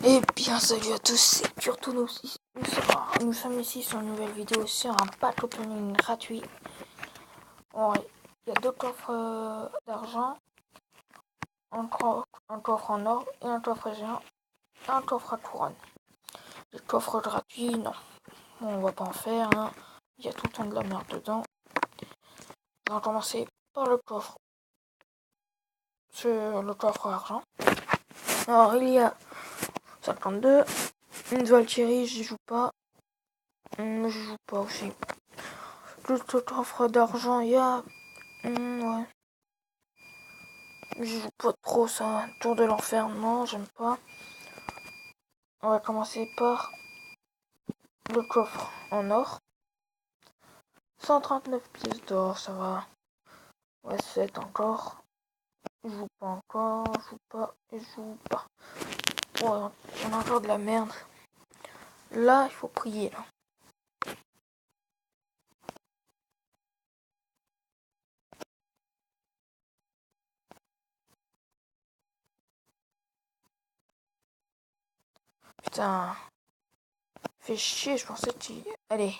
Et bien salut à tous, c'est surtout nous sommes ici sur une nouvelle vidéo sur un pack opening gratuit. Il y a deux coffres d'argent, un coffre en or et un coffre géant et un coffre à couronne. Les coffres gratuits, non, on va pas en faire, hein. Il y a tout le temps de la merde dedans. On va commencer par le coffre. Sur le coffre argent. Alors il y a 52, une Valkyrie, j'y joue pas. Je joue pas aussi. L'autre coffre d'argent, il y a... ouais. Je joue pas trop ça. Tour de l'enfer, non, j'aime pas. On va commencer par le coffre en or. 139 pièces d'or, ça va. Ouais, 7 encore. Je joue pas encore, je joue pas, et je joue pas. Ouais, on a encore de la merde. Là, il faut prier, là. Putain. Fait chier, je pensais que... Allez,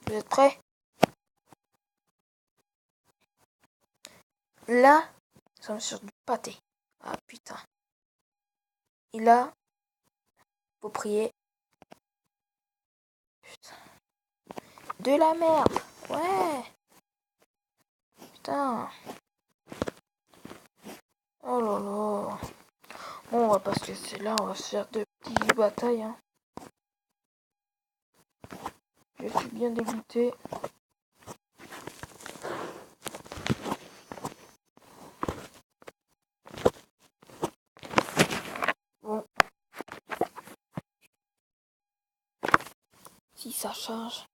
vous êtes prêts? Là, nous sommes sur du pâté. Ah putain. Et là, faut prier. Putain. De la merde. Ouais. Putain. Oh là là. Bon, on va pas se laisser là, on va se faire de petites batailles. Hein. Je suis bien dégoûté. Bon. Si ça charge,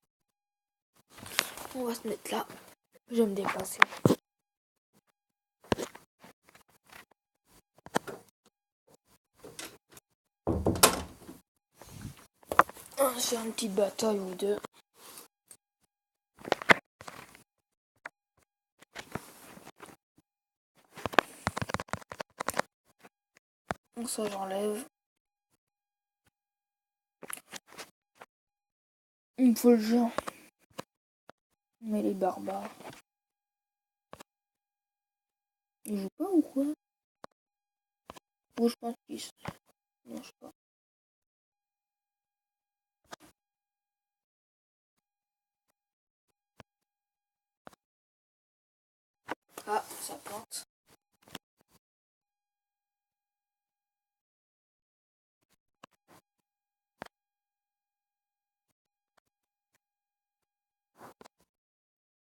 on va se mettre là. Je vais me déplacer. On va se faire une petite bataille ou deux. Donc ça j'enlève. Il me faut le géant. Mais les barbares. Ils jouent pas ou quoi? Ou je pense qu'ils... Non, je sais pas. Ah, ça plante.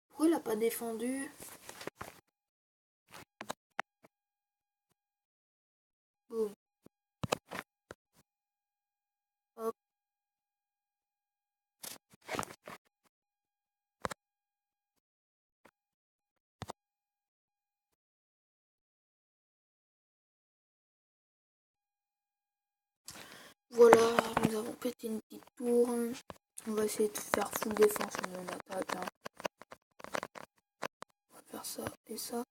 Pourquoi il a pas défendu? Boum. Hop. Voilà, nous avons pété une petite tour. On va essayer de faire full défense en mon attaque. Hein. On va faire ça et ça.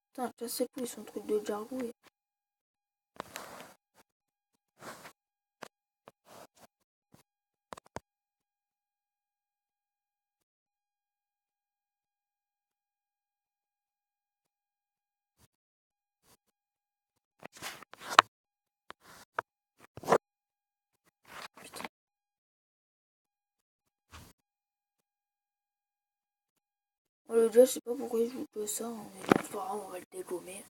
Putain, cassez plus son truc de jargouille. Le gars, je sais pas pourquoi il joue que ça, hein, mais bon, c'est pas grave, on va le dégommer.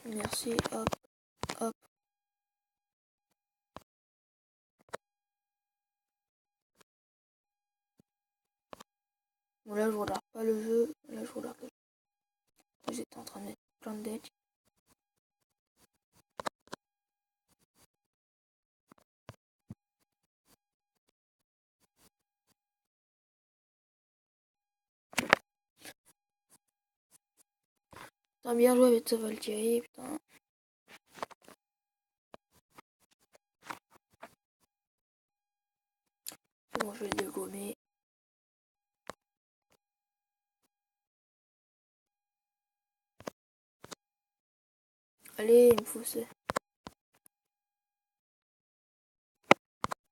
Merci, hop, hop. Bon, là, je regarde pas le jeu, là, je regarde le jeu. J'étais en train de mettre plein de decks. T'as bien joué avec ce Valkyrie, putain. Bon, je vais le dégommer. Allez, il me faut ça.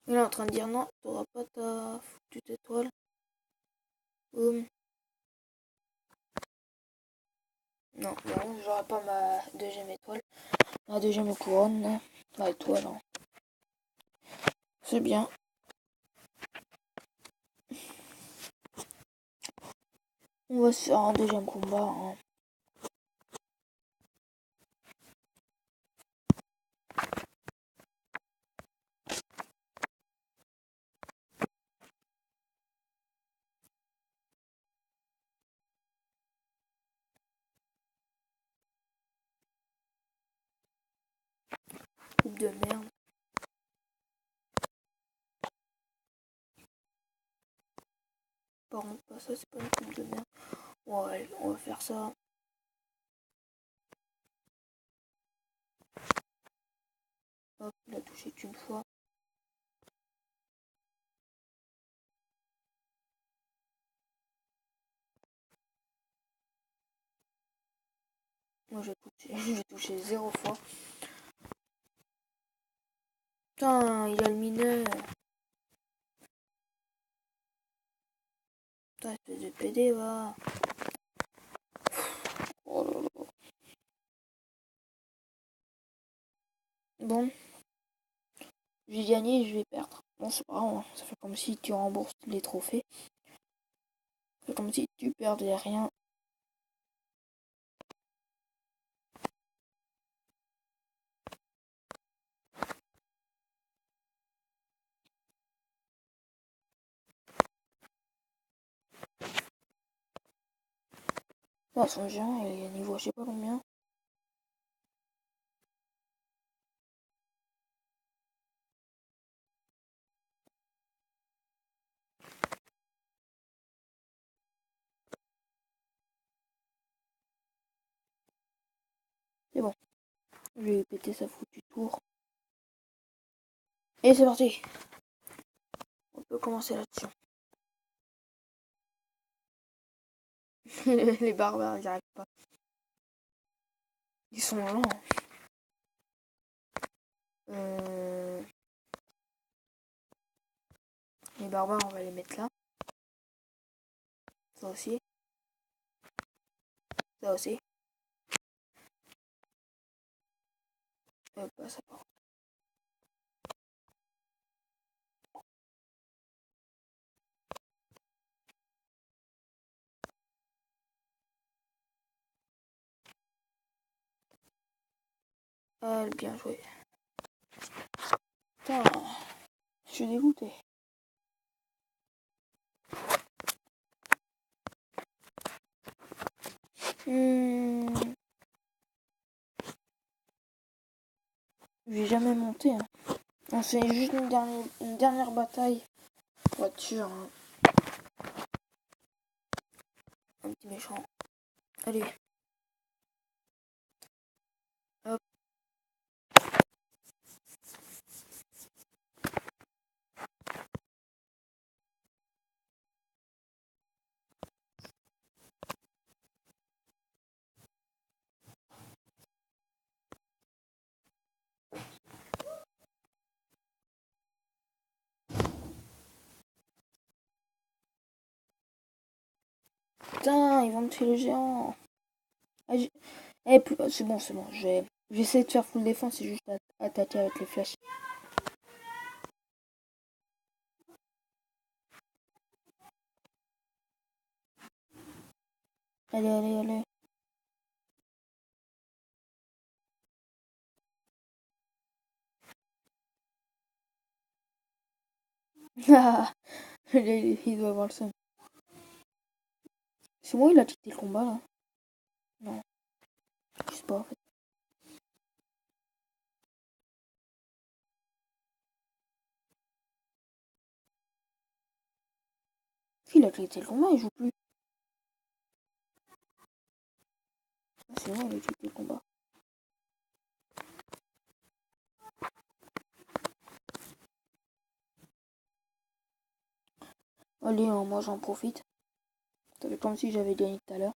Il est en train de dire non, t'auras pas ta foutue étoile. Boum. Non, bon, j'aurai pas ma deuxième étoile. Ma deuxième couronne. Ma étoile. Hein. C'est bien. On va se faire un deuxième combat. Hein. Coupe de merde. Par contre, pas ça, c'est pas une coupe de merde. Ouais, on va faire ça. Hop, il a touché qu'une fois. Moi, j'ai touché 0 fois. Putain, il a le mineur. Putain, espèce de PD, va. Oh là là. Bon. Je vais gagner et je vais perdre. Bon, c'est pas grave. Hein. Ça fait comme si tu rembourses les trophées. Ça fait comme si tu perdais rien. Là, son géant, il est à niveau je sais pas combien. C'est bon. Je vais péter sa foutue tour. Et c'est parti. On peut commencer là-dessus. Les barbares, ils arrivent pas. Ils sont lents. Les barbares, on va les mettre là. Ça aussi. Ça aussi. Hop, ça part. Ah, bien joué. Putain, je suis dégoûté. Je vais jamais monter. Hein. On fait juste une dernière bataille. Voiture. Hein. Un petit méchant. Allez. Hop. Putain, ils vont me tuer le géant. Ah, c'est bon, c'est bon. Je vais essayer de faire full défense et juste attaquer avec les flèches. Allez, allez, allez. Il doit avoir le seum. C'est moi, il a quitté le combat là. Non, je sais pas en fait. Il a quitté le combat, il joue plus. C'est moi, il a quitté le combat. Allez, hein, moi j'en profite. Ça fait comme si j'avais gagné tout à l'heure.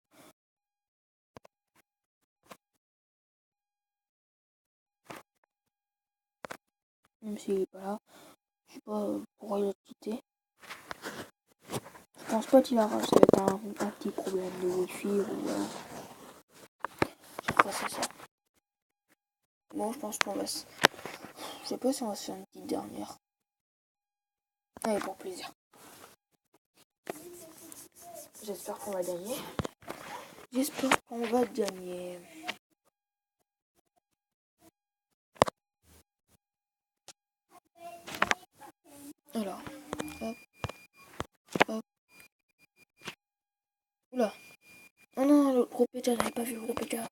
Même s'il est pas là. Je sais pas pourquoi il a quitté. Je pense pas qu'il va rajouter avec un petit problème de wifi ou chaque fois c'est ça. Bon, je pense qu'on va se... Je sais pas si on va se faire une petite dernière. Allez, pour plaisir. J'espère qu'on va gagner. J'espère qu'on va gagner. Alors, hop, hop. Oula. Oh non, le gros pétard, j'avais pas vu le gros pétard.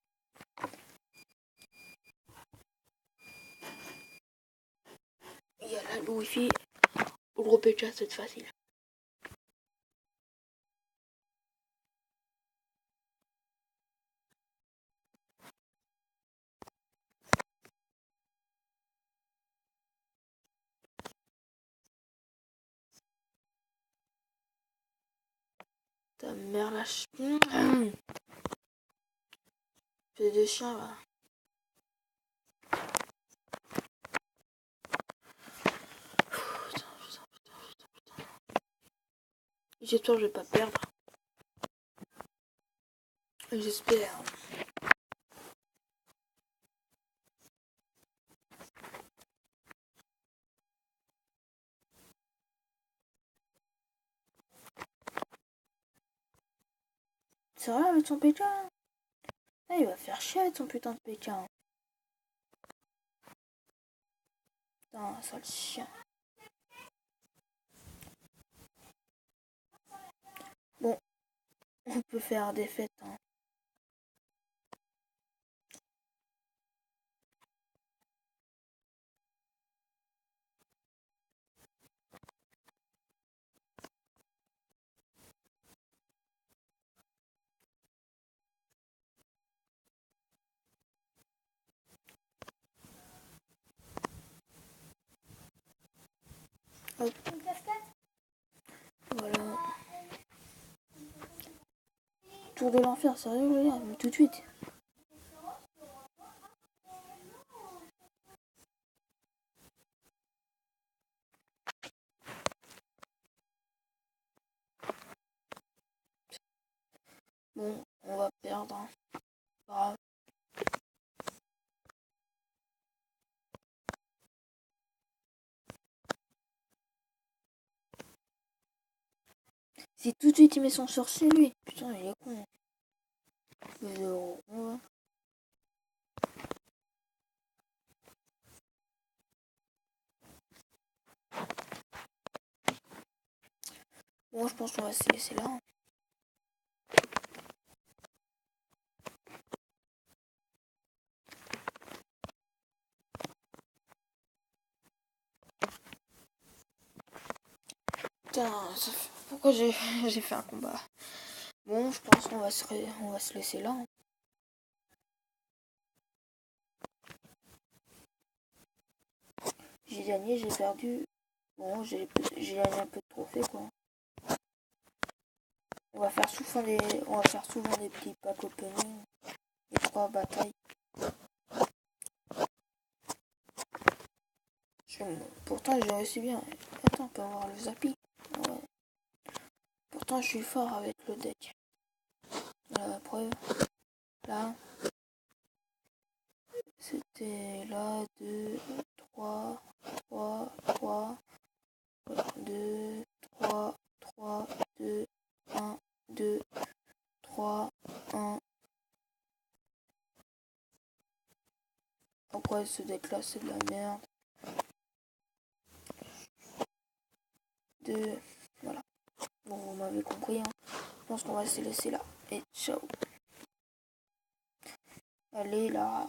Il y a là le wifi. Le gros pétard, c'est facile. Ta mère lâche. Fais des chiens là. J'espère que je vais pas perdre. J'espère. C'est vrai avec son pétard. Ah, il va faire chier avec son putain de pétard. Putain, sale chien. Bon, on peut faire des fêtes. Hein. Hop. Voilà. Tour de l'enfer, sérieux les gars, mais tout de suite. Bon, on va perdre. Hein. Grave. Si tout de suite il met son sorcier lui. Putain, il est con. Mais ouais. Bon, je pense qu'on va se laisser là. Putain, pourquoi j'ai fait un combat? Bon, je pense qu'on va se laisser là. Hein. J'ai gagné, j'ai perdu. Bon, j'ai gagné un peu de trophées quoi. On va faire souvent des petits packs opening et 3 batailles. Pourtant j'ai réussi bien. Attends, on peut avoir le zappi. Ouais. Pourtant je suis fort avec le deck. La preuve. Là. C'était là 2, 3, 3, 3, 2, 3, 3, 2, 1, 2, 3, 1. Pourquoi ce deck là c'est de la merde? 2, voilà. Bon, vous m'avez compris. Hein. Je pense qu'on va se laisser là. Et ciao. Allez là.